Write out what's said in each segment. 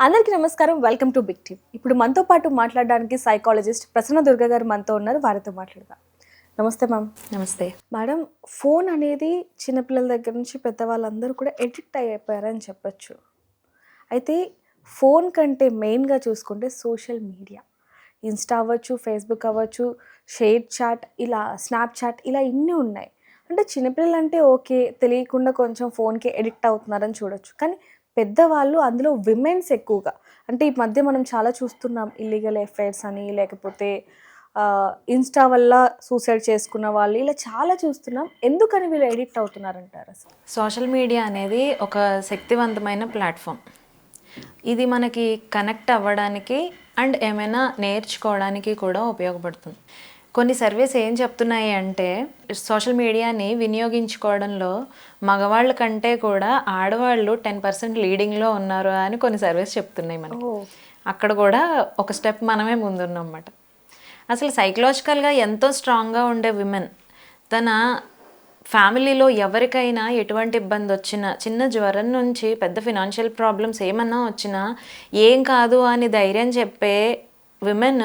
అందరికీ నమస్కారం. Welcome to big team. ఇప్పుడు మనతో పాటు మాట్లాడడానికి సైకాలజిస్ట్ ప్రసన్న దుర్గ గారు మనతో ఉన్నారు. వారితో మాట్లాడదాం. నమస్తే మ్యామ్. నమస్తే. మేడం, ఫోన్ అనేది చిన్నపిల్లల దగ్గర నుంచి పెద్దవాళ్ళందరూ కూడా ఎడిక్ట్ అయిపోయారని చెప్పొచ్చు. అయితే ఫోన్ కంటే మెయిన్గా చూసుకుంటే సోషల్ మీడియా, ఇన్స్టా అవ్వచ్చు, ఫేస్బుక్ అవ్వచ్చు, షేర్ చాట్, ఇలా స్నాప్చాట్, ఇలా ఇన్ని ఉన్నాయి. అంటే చిన్నపిల్లలు అంటే ఓకే, తెలియకుండా కొంచెం ఫోన్కి ఎడిక్ట్ అవుతున్నారని చూడొచ్చు. కానీ పెద్దవాళ్ళు, అందులో విమెన్స్ ఎక్కువగా, అంటే ఈ మధ్య మనం చాలా చూస్తున్నాం, ఇల్లీగల్ అఫైర్స్ అని, లేకపోతే ఇన్స్టా వల్ల సూసైడ్ చేసుకున్న వాళ్ళు, ఇలా చాలా చూస్తున్నాం. ఎందుకని వీళ్ళు ఎడిక్ట్ అవుతున్నారంటారు అసలు? సోషల్ మీడియా అనేది ఒక శక్తివంతమైన ప్లాట్ఫామ్. ఇది మనకి కనెక్ట్ అవ్వడానికి అండ్ ఏమైనా నేర్చుకోవడానికి కూడా ఉపయోగపడుతుంది. కొన్ని సర్వేస్ ఏం చెప్తున్నాయి అంటే సోషల్ మీడియాని వినియోగించుకోవడంలో మగవాళ్ళ కంటే కూడా ఆడవాళ్ళు 10% లీడింగ్లో ఉన్నారు అని కొన్ని సర్వేస్ చెప్తున్నాయి మనకి. అక్కడ కూడా ఒక స్టెప్ మనమే ముందున్నాం అన్నమాట. అసలు సైకలాజికల్గా ఎంతో స్ట్రాంగ్గా ఉండే విమెన్ తన ఫ్యామిలీలో ఎవరికైనా ఎటువంటి ఇబ్బంది వచ్చినా, చిన్న జ్వరం నుంచి పెద్ద ఫినాన్షియల్ ప్రాబ్లమ్స్ ఏమన్నా వచ్చినా ఏం కాదు అని ధైర్యం చెప్పే విమెన్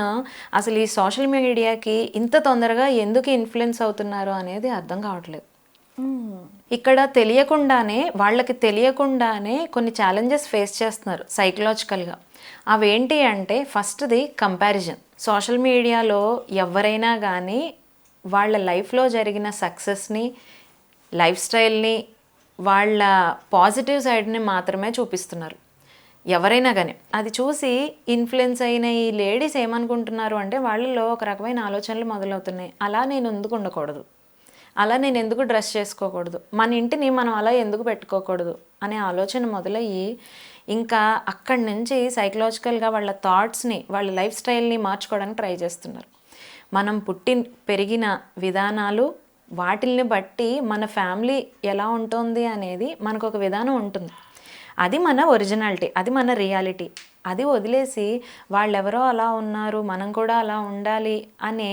అసలు ఈ సోషల్ మీడియాకి ఇంత తొందరగా ఎందుకు ఇన్ఫ్లుయెన్స్ అవుతున్నారు అనేది అర్థం కావట్లేదు. ఇక్కడ వాళ్ళకి తెలియకుండానే కొన్ని ఛాలెంజెస్ ఫేస్ చేస్తున్నారు సైకలాజికల్గా. అవేంటి అంటే ఫస్ట్ది కంపారిజన్. సోషల్ మీడియాలో ఎవరైనా కానీ వాళ్ళ లైఫ్లో జరిగిన సక్సెస్ని, లైఫ్ స్టైల్ని, వాళ్ళ పాజిటివ్ సైడ్ని మాత్రమే చూపిస్తున్నారు ఎవరైనా కానీ. అది చూసి ఇన్ఫ్లుయెన్స్ అయిన ఈ లేడీస్ ఏమనుకుంటున్నారు అంటే వాళ్ళలో ఒక రకమైన ఆలోచనలు మొదలవుతున్నాయి. అలా నేను ఎందుకు ఉండకూడదు, అలా నేను ఎందుకు డ్రెస్ చేసుకోకూడదు, మన ఇంటిని మనం అలా ఎందుకు పెట్టుకోకూడదు అనే ఆలోచన మొదలయ్యి ఇంకా అక్కడి నుంచి సైకలాజికల్గా వాళ్ళ థాట్స్ని, వాళ్ళ లైఫ్ స్టైల్ని మార్చుకోవడానికి ట్రై చేస్తున్నారు. మనం పెరిగిన విధానాలు, వాటిల్ని బట్టి మన ఫ్యామిలీ ఎలా ఉంటుంది అనేది మనకు ఒక విధానం ఉంటుంది. అది మన ఒరిజినాలిటీ, అది మన రియాలిటీ. అది వదిలేసి వాళ్ళెవరో అలా ఉన్నారు, మనం కూడా అలా ఉండాలి అనే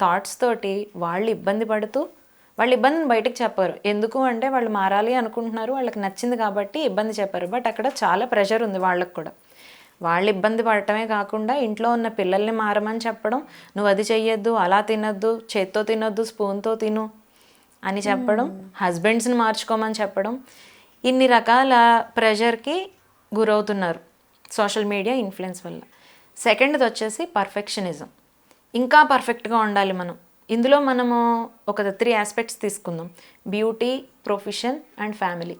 థాట్స్ తోటి వాళ్ళు ఇబ్బంది పడుతూ, వాళ్ళ ఇబ్బందిని బయటకు చెప్పారు. ఎందుకు అంటే వాళ్ళు మారాలి అనుకుంటున్నారు, వాళ్ళకి నచ్చింది కాబట్టి ఇబ్బంది చెప్పారు. బట్ అక్కడ చాలా ప్రెషర్ ఉంది వాళ్ళకు కూడా. వాళ్ళు ఇబ్బంది పడటమే కాకుండా ఇంట్లో ఉన్న పిల్లల్ని మారమని చెప్పడం, నువ్వు అది చెయ్యొద్దు, అలా తినొద్దు, చేత్తో తినొద్దు, స్పూన్తో తిను అని చెప్పడం, హస్బెండ్స్ని మార్చుకోమని చెప్పడం, ఇన్ని రకాల ప్రెషర్కి గురవుతున్నారు సోషల్ మీడియా ఇన్ఫ్లుయెన్స్ వల్ల. సెకండ్ది వచ్చేసి పర్ఫెక్షనిజం. ఇంకా పర్ఫెక్ట్గా ఉండాలి మనం. ఇందులో మనము ఒక 3 ఆస్పెక్ట్స్ తీసుకుందాం: బ్యూటీ, ప్రొఫెషన్ అండ్ ఫ్యామిలీ.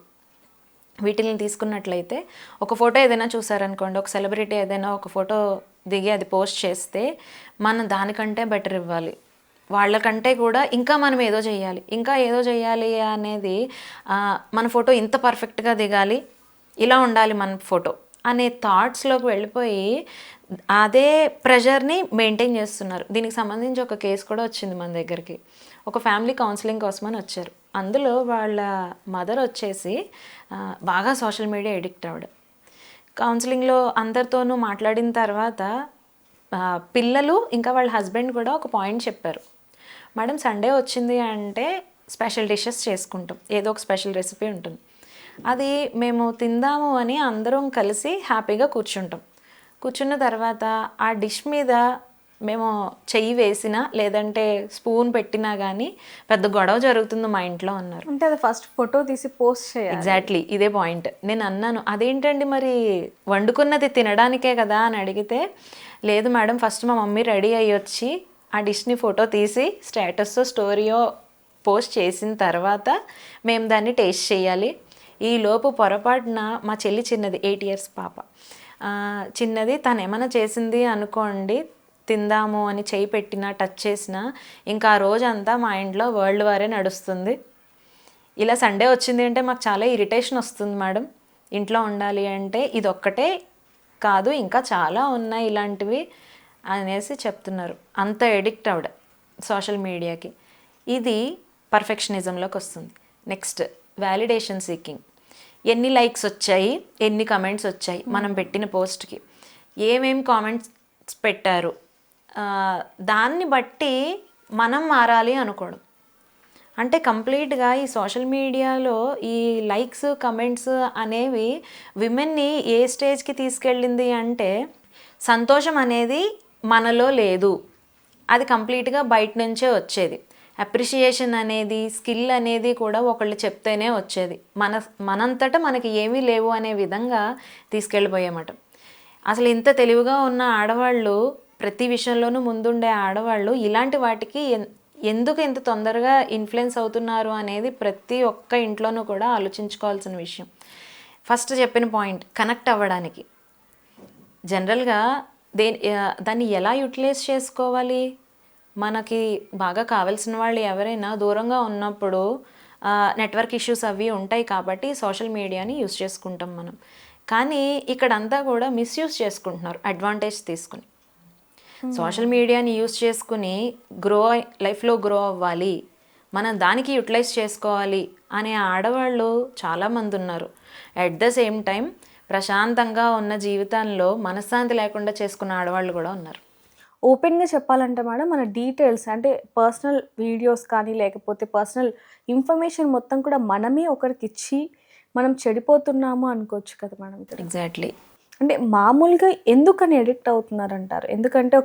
వీటిని తీసుకున్నట్లయితే ఒక ఫోటో ఏదైనా చూసారనుకోండి, ఒక సెలబ్రిటీ ఏదైనా ఒక ఫోటో దిగి అది పోస్ట్ చేస్తే మనం దానికంటే బెటర్ ఇవ్వాలి, వాళ్ళకంటే కూడా ఇంకా మనం ఏదో చేయాలి, ఇంకా ఏదో చేయాలి అనేది, మన ఫోటో ఇంత పర్ఫెక్ట్గా దిగాలి, ఇలా ఉండాలి మన ఫోటో అనే థాట్స్లోకి వెళ్ళిపోయి అదే ప్రెషర్ని మెయింటైన్ చేస్తున్నారు. దీనికి సంబంధించి ఒక కేసు కూడా వచ్చింది మన దగ్గరికి. ఒక ఫ్యామిలీ కౌన్సిలింగ్ కోసమని వచ్చారు. అందులో వాళ్ళ మదర్ వచ్చేసి బాగా సోషల్ మీడియా ఎడిక్ట్ అవ్వడం. కౌన్సిలింగ్లో అందరితోనూ మాట్లాడిన తర్వాత పిల్లలు ఇంకా వాళ్ళ హస్బెండ్ కూడా ఒక పాయింట్ చెప్పారు. మేడం, సండే వచ్చింది అంటే స్పెషల్ డిషెస్ చేసుకుంటాం, ఏదో ఒక స్పెషల్ రెసిపీ ఉంటుంది, అది మేము తిందాము అని అందరం కలిసి హ్యాపీగా కూర్చున్న తర్వాత ఆ డిష్ మీద మేము చెయ్యి వేసినా లేదంటే స్పూన్ పెట్టినా కానీ పెద్ద గొడవ జరుగుతుంది మా ఇంట్లో అన్నారు. అంటే అది ఫస్ట్ ఫోటో తీసి పోస్ట్ చేయాలి. ఎగ్జాక్ట్లీ ఇదే పాయింట్. నేను అన్నాను, అదేంటండి మరి వండుకున్నది తినడానికే కదా అని అడిగితే, లేదు మేడం, ఫస్ట్ మా మమ్మీ రెడీ అయ్యి వచ్చి ఆ డిష్ని ఫోటో తీసి స్టేటస్ స్టోరీయో పోస్ట్ చేసిన తర్వాత మేము దాన్ని టేస్ట్ చేయాలి. ఈ లోపు పొరపాటున మా చెల్లి, చిన్నది 8 years పాప, చిన్నది, తను ఏమైనా చేసింది అనుకోండి, తిందాము అని చేయి పెట్టినా టచ్ చేసినా ఇంకా ఆ రోజంతా మా ఇంట్లో వరల్డ్ వారే నడుస్తుంది. ఇలా సండే వచ్చింది అంటే మాకు చాలా ఇరిటేషన్ వస్తుంది మేడం, ఇంట్లో ఉండాలి అంటే. ఇదొక్కటే కాదు, ఇంకా చాలా ఉన్నాయి ఇలాంటివి అనేసి చెప్తున్నారు. అంత ఎడిక్ట్ అవడం సోషల్ మీడియాకి. ఇది పర్ఫెక్షనిజంలోకి వస్తుంది. Next, validation seeking. ఎన్ని లైక్స్ వచ్చాయి, ఎన్ని కమెంట్స్ వచ్చాయి మనం పెట్టిన పోస్ట్కి, ఏమేమి కామెంట్స్ పెట్టారు, దాన్ని బట్టి మనం మారాలి అనుకోవడం. అంటే కంప్లీట్గా ఈ సోషల్ మీడియాలో ఈ లైక్స్ కమెంట్స్ అనేవి విమెన్ని ఏ స్టేజ్కి తీసుకెళ్ళింది అంటే సంతోషం అనేది మనలో లేదు, అది కంప్లీట్గా బయట నుంచే వచ్చేది. అప్రిషియేషన్ అనేది స్కిల్ అనేది కూడా ఒకళ్ళు చెప్తేనే వచ్చేది, మనంతటా మనకి ఏమీ లేవు అనే విధంగా తీసుకెళ్ళిపోయామట. అసలు ఇంత తెలివిగా ఉన్న ఆడవాళ్ళు, ప్రతి విషయంలోనూ ముందుండే ఆడవాళ్ళు ఇలాంటి వాటికి ఎందుకు ఇంత తొందరగా ఇన్ఫ్లుయెన్స్ అవుతున్నారు అనేది ప్రతి ఒక్క ఇంట్లోనూ కూడా ఆలోచించుకోవాల్సిన విషయం. ఫస్ట్ చెప్పిన పాయింట్ కనెక్ట్ అవ్వడానికి జనరల్గా దాన్ని ఎలా యూటిలైజ్ చేసుకోవాలి? మనకి బాగా కావాల్సిన వాళ్ళు ఎవరైనా దూరంగా ఉన్నప్పుడు నెట్వర్క్ ఇష్యూస్ అవి ఉంటాయి కాబట్టి సోషల్ మీడియాని యూస్ చేసుకుంటాం మనం. కానీ ఇక్కడంతా కూడా మిస్యూజ్ చేసుకుంటున్నారు అడ్వాంటేజ్ తీసుకుని. సోషల్ మీడియాని యూస్ చేసుకుని లైఫ్లో గ్రో అవ్వాలి, మనం దానికి యూటిలైజ్ చేసుకోవాలి అనే ఆడవాళ్ళు చాలామంది ఉన్నారు. అట్ ద సేమ్ టైం ప్రశాంతంగా ఉన్న జీవితంలో మనశ్శాంతి లేకుండా చేసుకున్న ఆడవాళ్ళు కూడా ఉన్నారు. ఓపెన్గా చెప్పాలంటే మేడం, మన డీటెయిల్స్ అంటే పర్సనల్ వీడియోస్ కానీ లేకపోతే పర్సనల్ ఇన్ఫర్మేషన్ మొత్తం కూడా మనమే ఒకరికి ఇచ్చి మనం చెడిపోతున్నాము అనుకోవచ్చు కదా మేడం. ఎగ్జాక్ట్లీ. అంటే మామూలుగా ఎందుకని ఎడిక్ట్ అవుతున్నారంటారు? ఎందుకంటే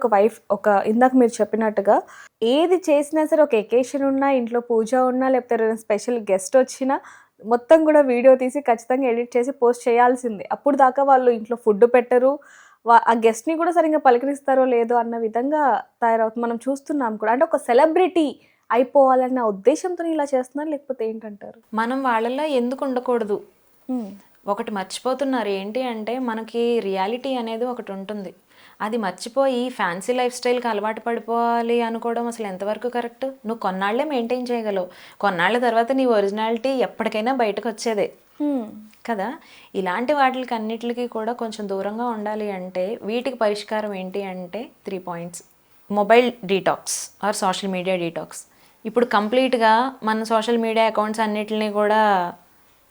ఇందాక మీరు చెప్పినట్టుగా ఏది చేసినా సరే, ఒక ఎకేషన్ ఉన్నా, ఇంట్లో పూజ ఉన్నా, లేకపోతే స్పెషల్ గెస్ట్ వచ్చినా మొత్తం కూడా వీడియో తీసి ఖచ్చితంగా ఎడిట్ చేసి పోస్ట్ చేయాల్సిందే. అప్పుడు దాకా వాళ్ళు ఇంట్లో ఫుడ్ పెట్టరు, ఆ గెస్ట్ని కూడా సరిగ్గా పలకరిస్తారో లేదో అన్న విధంగా తయారవుతుంది. మనం చూస్తున్నాం కూడా. అంటే ఒక సెలబ్రిటీ అయిపోవాలన్న ఉద్దేశంతో ఇలా చేస్తున్నారు, లేకపోతే ఏంటంటారు? మనం వాళ్ళలో ఎందుకు ఉండకూడదు? ఒకటి మర్చిపోతున్నారు, ఏంటి అంటే మనకి రియాలిటీ అనేది ఒకటి ఉంటుంది, అది మర్చిపోయి ఫ్యాన్సీ లైఫ్ స్టైల్కి అలవాటు పడిపోవాలి అనుకోవడం అసలు ఎంతవరకు కరెక్ట్? నువ్వు కొన్నాళ్లే మెయింటైన్ చేయగలవు, కొన్నాళ్ళ తర్వాత నీ ఒరిజినాలిటీ ఎప్పటికైనా బయటకు వచ్చేదే కదా. ఇలాంటి వాటికి అన్నిటికీ కూడా కొంచెం దూరంగా ఉండాలి అంటే వీటికి పరిష్కారం ఏంటి అంటే 3 points. Mobile detox or social media detox. ఇప్పుడు కంప్లీట్గా మన సోషల్ మీడియా అకౌంట్స్ అన్నిటిని కూడా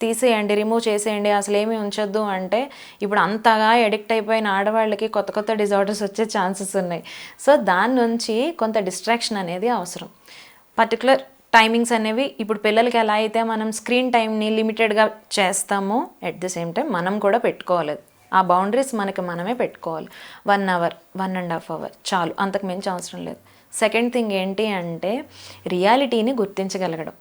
తీసేయండి, రిమూవ్ చేసేయండి, అసలు ఏమీ ఉంచొద్దు అంటే ఇప్పుడు అంతగా ఎడిక్ట్ అయిపోయిన ఆడవాళ్ళకి కొత్త కొత్త డిజార్డర్స్ వచ్చే ఛాన్సెస్ ఉన్నాయి. సో దాని నుంచి కొంత డిస్ట్రాక్షన్ అనేది అవసరం. పర్టికులర్ టైమింగ్స్ అనేవి ఇప్పుడు పిల్లలకి ఎలా అయితే మనం స్క్రీన్ టైంని లిమిటెడ్గా చేస్తామో అట్ ద సేమ్ టైం మనం కూడా పెట్టుకోవాలి. ఆ బౌండరీస్ మనమే పెట్టుకోవాలి. 1 అవర్ 1.5 అవర్ చాలు, అంతకు మించి అవసరం లేదు. సెకండ్ థింగ్ ఏంటి అంటే రియాలిటీని గుర్తించగలగడం.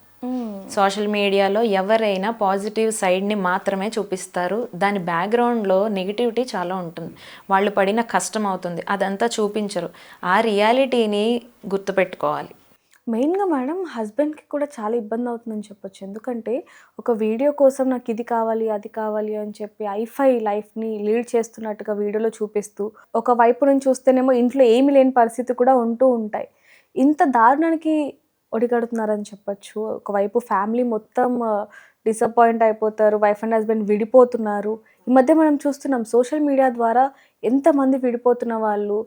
సోషల్ మీడియాలో ఎవరైనా పాజిటివ్ సైడ్ని మాత్రమే చూపిస్తారు, దాని బ్యాక్గ్రౌండ్లో నెగిటివిటీ చాలా ఉంటుంది, వాళ్ళు పడిన కష్టం అవుతుంది, అదంతా చూపించరు. ఆ రియాలిటీని గుర్తుపెట్టుకోవాలి. మెయిన్గా మేడం, హస్బెండ్కి కూడా చాలా ఇబ్బంది అవుతుందని చెప్పొచ్చు. ఎందుకంటే ఒక వీడియో కోసం నాకు ఇది కావాలి అది కావాలి అని చెప్పి ఐఫై లైఫ్ని లీడ్ చేస్తున్నట్టుగా వీడియోలో చూపిస్తూ, ఒక వైపు నుంచి చూస్తేనేమో ఇంట్లో ఏమీ లేని పరిస్థితి కూడా ఉంటూ ఉంటాయి. ఇంత దారుణానికి ఒడిగడుతున్నారని చెప్పొచ్చు. ఒకవైపు ఫ్యామిలీ మొత్తం డిసప్పాయింట్ అయిపోతారు, వైఫ్ అండ్ హస్బెండ్ విడిపోతున్నారు. ఈ మధ్య మనం చూస్తున్నాం సోషల్ మీడియా ద్వారా ఎంతమంది విడిపోతున్న వాళ్ళు,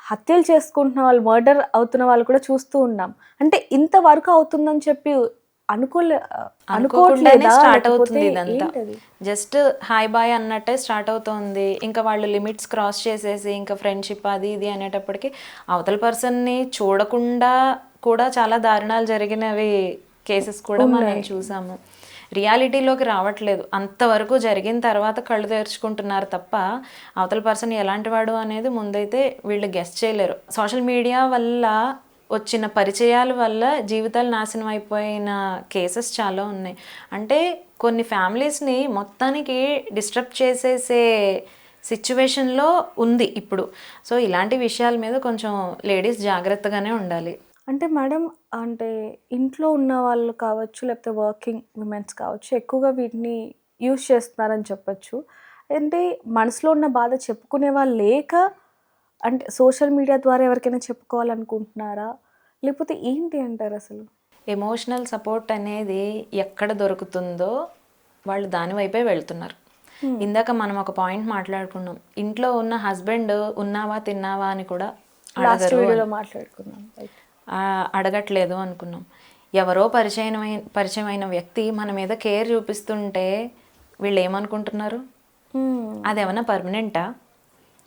హత్యలు చేసుకుంటున్న వాళ్ళు, మర్డర్ అవుతున్న వాళ్ళు కూడా చూస్తూ ఉన్నాం. అంటే ఇంతవరకు అవుతుందని చెప్పి అనుకోకుండానే స్టార్ట్ అవుతుంది ఇదంతా. జస్ట్ హాయ్ బాయ్ అన్నట్టే స్టార్ట్ అవుతుంది. ఇంకా వాళ్ళు లిమిట్స్ క్రాస్ చేసేసి ఇంకా ఫ్రెండ్షిప్ అది ఇది అనేటప్పటికి అవతల పర్సన్ని చూడకుండా కూడా చాలా దారుణాలు జరిగినవి కేసెస్ కూడా మనం చూసాము. రియాలిటీలోకి రావట్లేదు, అంతవరకు జరిగిన తర్వాత కళ్ళు తెరుచుకుంటున్నారు తప్ప అవతల పర్సన్ ఎలాంటి వాడు అనేది ముందైతే వీళ్ళు గెస్ చేయలేరు. సోషల్ మీడియా వల్ల వచ్చిన పరిచయాల వల్ల జీవితాలు నాశనం అయిపోయిన కేసెస్ చాలా ఉన్నాయి. అంటే కొన్ని ఫ్యామిలీస్ని మొత్తానికి డిస్టర్బ్ చేసేసే సిచ్యువేషన్లో ఉంది ఇప్పుడు. సో ఇలాంటి విషయాల మీద కొంచెం లేడీస్ జాగ్రత్తగానే ఉండాలి. అంటే మేడం, అంటే ఇంట్లో ఉన్న వాళ్ళు కావచ్చు, లేకపోతే వర్కింగ్ విమెన్స్ కావచ్చు, ఎక్కువగా వీటిని యూజ్ చేస్తున్నారని చెప్పొచ్చు. అంటే మనసులో ఉన్న బాధ చెప్పుకునే వాళ్ళు లేక, అంటే సోషల్ మీడియా ద్వారా ఎవరికైనా చెప్పుకోవాలనుకుంటున్నారా, లేకపోతే ఏంటి అంటారు అసలు? ఎమోషనల్ సపోర్ట్ అనేది ఎక్కడ దొరుకుతుందో వాళ్ళు దాని వైపే వెళ్తున్నారు. ఇందాక మనం ఒక పాయింట్ మాట్లాడుకున్నాం, ఇంట్లో ఉన్న హస్బెండ్ ఉన్నావా తిన్నావా అని కూడా అడగట్లేదు అనుకున్నాం. ఎవరో పరిచయమైన వ్యక్తి మన మీద కేర్ చూపిస్తుంటే వీళ్ళు ఏమనుకుంటున్నారు, అది ఏమైనా పర్మనెంటా?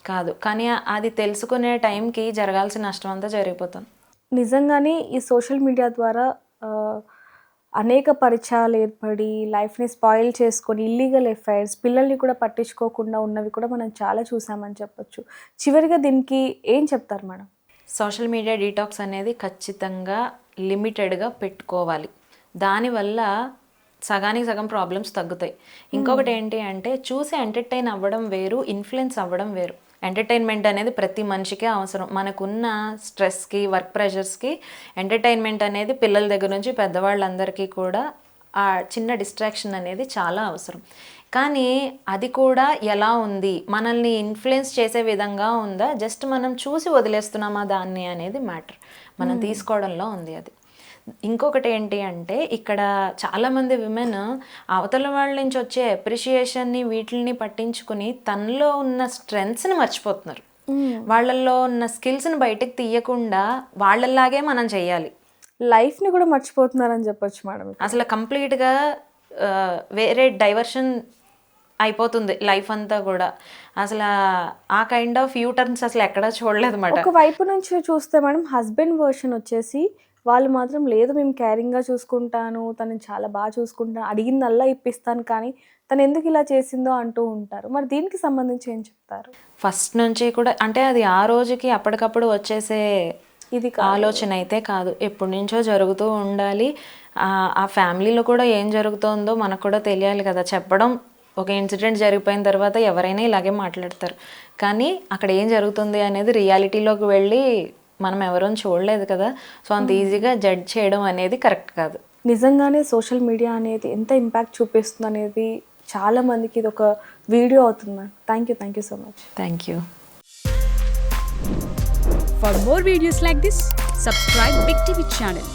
కాదు. కానీ అది తెలుసుకునే టైంకి జరగాల్సిన నష్టం అంతా జరిగిపోతుంది. నిజంగానే ఈ సోషల్ మీడియా ద్వారా అనేక పరిచయాలు ఏర్పడి లైఫ్ని స్పాయిల్ చేసుకొని ఇల్లీగల్ ఎఫైర్స్ పిల్లల్ని కూడా పట్టించుకోకుండా ఉన్నవి కూడా మనం చాలా చూసామని చెప్పొచ్చు. చివరిగా దీనికి ఏం చెప్తారు మేడం? సోషల్ మీడియా డీటాక్స్ అనేది ఖచ్చితంగా లిమిటెడ్గా పెట్టుకోవాలి. దానివల్ల సగానికి సగం ప్రాబ్లమ్స్ తగ్గుతాయి. ఇంకొకటి ఏంటి అంటే చూసి ఎంటర్టైన్ అవ్వడం వేరు, ఇన్ఫ్లుయెన్స్ అవ్వడం వేరు. ఎంటర్టైన్మెంట్ అనేది ప్రతి మనిషికే అవసరం. మనకున్న స్ట్రెస్కి, వర్క్ ప్రెషర్స్కి ఎంటర్టైన్మెంట్ అనేది పిల్లల దగ్గర నుంచి పెద్దవాళ్ళందరికీ కూడా ఆ చిన్న డిస్ట్రాక్షన్ అనేది చాలా అవసరం. కానీ అది కూడా ఎలా ఉంది, మనల్ని ఇన్ఫ్లుయెన్స్ చేసే విధంగా ఉందా, జస్ట్ మనం చూసి వదిలేస్తున్నామా దాన్ని అనేది మ్యాటర్. మనం తీసుకోవడంలో ఉంది అది. ఇంకొకటి ఏంటి అంటే ఇక్కడ చాలామంది విమెన్ అవతల వాళ్ళ నుంచి వచ్చే అప్రిషియేషన్ని వీటిని పట్టించుకుని తనలో ఉన్న స్ట్రెంగ్త్స్ని మర్చిపోతున్నారు. వాళ్ళల్లో ఉన్న స్కిల్స్ని బయటకు తీయకుండా వాళ్ళలాగే మనం చేయాలి. లైఫ్ని కూడా మర్చిపోతున్నారని చెప్పొచ్చు మేడం. అసలు కంప్లీట్గా వేరే డైవర్షన్ అయిపోతుంది లైఫ్ అంతా కూడా. అసలు ఆ కైండ్ ఆఫ్ యూ టర్న్స్ అసలు ఎక్కడా చూడలేదు అన్నమాట. ఒక వైపు నుంచి చూస్తే మేడం హస్బెండ్ వర్షన్ వచ్చేసి వాళ్ళు మాత్రం లేదు మేము కేరింగ్గా చూసుకుంటాను, తనని చాలా బాగా చూసుకుంటాను, అడిగిందల్లా ఇప్పిస్తాను, కానీ తను ఎందుకు ఇలా చేసిందో అంటూ ఉంటారు. మరి దీనికి సంబంధించి ఏం చెప్తారు? ఫస్ట్ నుంచి కూడా అంటే అది ఆ రోజుకి అప్పటికప్పుడు వచ్చేసే ఇది ఆలోచన అయితే కాదు, ఎప్పటి నుంచో జరుగుతూ ఉండాలి. ఆ ఫ్యామిలీలో కూడా ఏం జరుగుతుందో మనకు కూడా తెలియాలి కదా. చెప్పడం ఒక ఇన్సిడెంట్ జరిగిపోయిన తర్వాత ఎవరైనా ఇలాగే మాట్లాడతారు, కానీ అక్కడ ఏం జరుగుతుంది అనేది రియాలిటీలోకి వెళ్ళి మనం ఎవరూ చూడలేదు కదా. సో అంత ఈజీగా జడ్జ్ చేయడం అనేది కరెక్ట్ కాదు. నిజంగానే సోషల్ మీడియా అనేది ఎంత ఇంపాక్ట్ చూపిస్తుంది అనేది చాలా మందికి ఇది ఒక వీడియో అవుతుంది ma'am. Thank you so much. Thank you. For more videos like this, subscribe Big TV channel.